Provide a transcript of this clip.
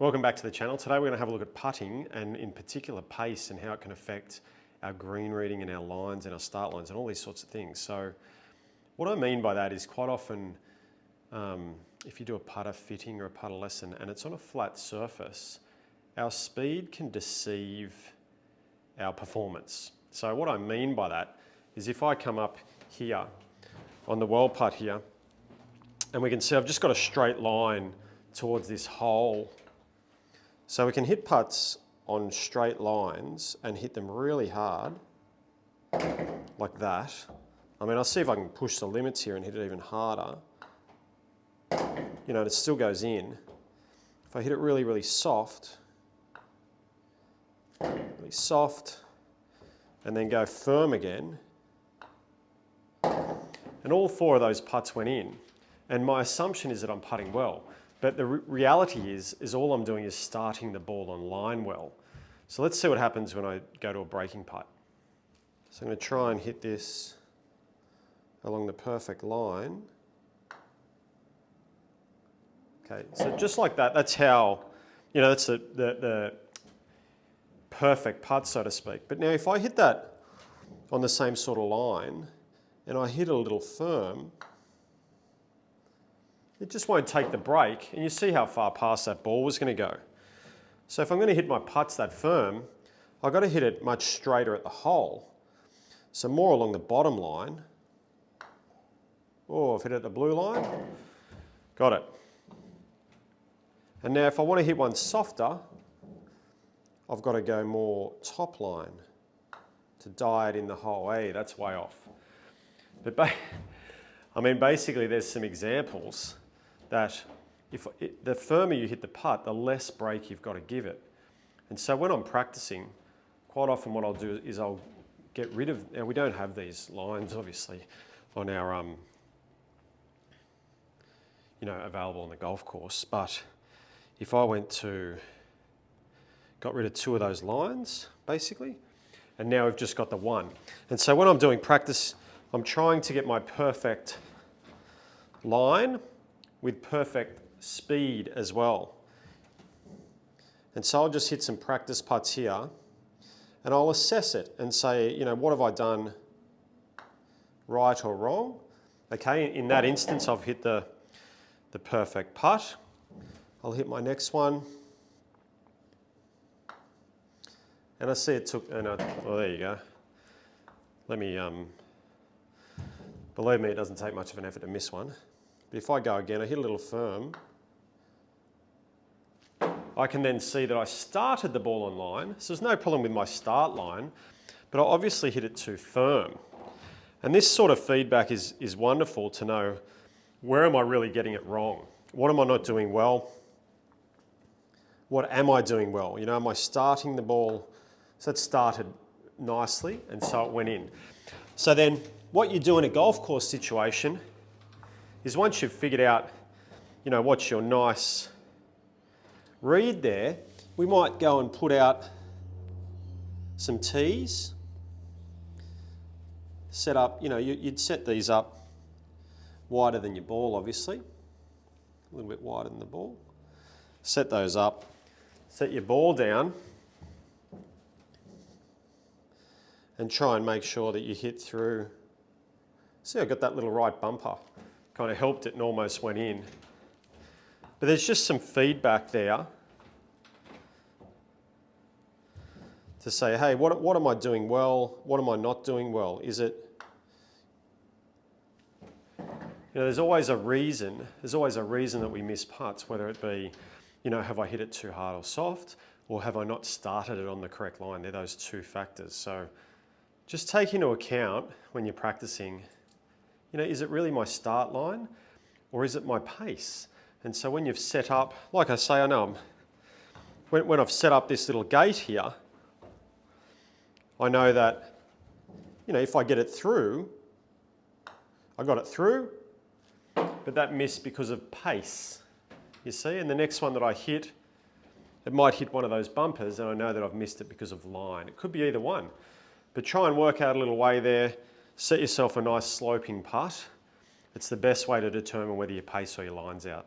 Welcome back to the channel. Today we're going to have a look at putting and in particular pace and how it can affect our green reading and our lines and our start lines and all these sorts of things. So what I mean by that is quite often if you do a putter fitting or a putter lesson and it's on a flat surface, our speed can deceive our performance. So what I mean by that is if I come up here on the well putt here and we can see I've just got a straight line towards this hole. So we can hit putts on straight lines and hit them really hard, like that. I mean, I'll see if I can push the limits here and hit it even harder. You know, and it still goes in. If I hit it really, really soft, and then go firm again, and all four of those putts went in. And my assumption is that I'm putting well. But the reality is all I'm doing is starting the ball on line well. So let's see what happens when I go to a breaking putt. So I'm going to try and hit this along the perfect line. Okay, so just like that, that's how, you know, that's the perfect putt, so to speak. But now if I hit that on the same sort of line and I hit it a little firm, it just won't take the break, and you see how far past that ball was going to go. So if I'm going to hit my putts that firm, I've got to hit it much straighter at the hole. So more along the bottom line. Oh, I've hit it at the blue line. Got it. And now if I want to hit one softer, I've got to go more top line to die it in the hole. Hey, that's way off. But I mean, basically there's some examples that the firmer you hit the putt, the less break you've got to give it. And so when I'm practicing, quite often what I'll do is I'll get rid of, now we don't have these lines obviously on our, you know, available on the golf course, but if I went to, got rid of two of those lines basically, and now we've just got the one. And so when I'm doing practice, I'm trying to get my perfect line with perfect speed as well. And so I'll just hit some practice putts here and I'll assess it and say, you know, what have I done right or wrong? Okay, in that instance, I've hit the perfect putt. I'll hit my next one. And I see it took, well, there you go. Let me, believe me, it doesn't take much of an effort to miss one. But if I go again, I hit a little firm, I can then see that I started the ball on line, so there's no problem with my start line, but I obviously hit it too firm. And this sort of feedback is wonderful to know, where am I really getting it wrong? What am I not doing well? What am I doing well? You know, am I starting the ball, so it started nicely and so it went in. So then what you do in a golf course situation is once you've figured out, you know, what's your nice read there, we might go and put out some tees. Set up, you know, you'd set these up wider than your ball, obviously. A little bit wider than the ball. Set those up. Set your ball down. And try and make sure that you hit through. See, I got that little right bumper. Kind of helped it and almost went in. But there's just some feedback there to say, hey, what am I doing well? What am I not doing well? Is it, you know, there's always a reason that we miss putts, whether it be, you know, have I hit it too hard or soft, or have I not started it on the correct line? They're those two factors. So just take into account when you're practicing, you know, is it really my start line or is it my pace? And so when you've set up, like I say, I know when I've set up this little gate here, I know that, you know, if I get it through, I got it through, but that missed because of pace, you see? And the next one that I hit, it might hit one of those bumpers and I know that I've missed it because of line. It could be either one. But try and work out a little way there. Set yourself a nice sloping putt. It's the best way to determine whether your pace or your line's out.